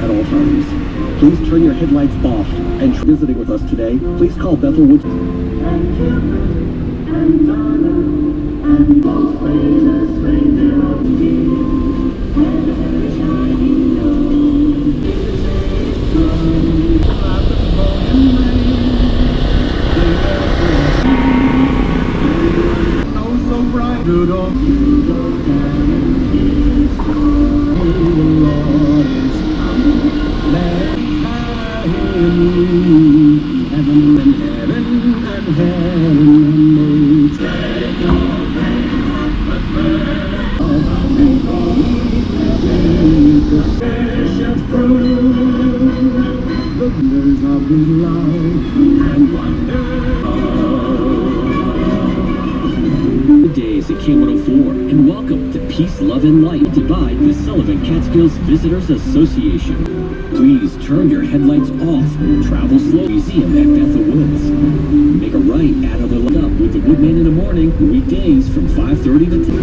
at all times. Please turn your headlights off. And visiting with us today, please call Bethel Woods. Good days at K104, and welcome to Peace, Love, and Light, by the Sullivan Catskills Visitors Association. Please turn your headlights off. Travel slow. Museum at Bethel Woods. Make a right out of the up with the Woodman in the morning, weekdays from 5:30 to 10.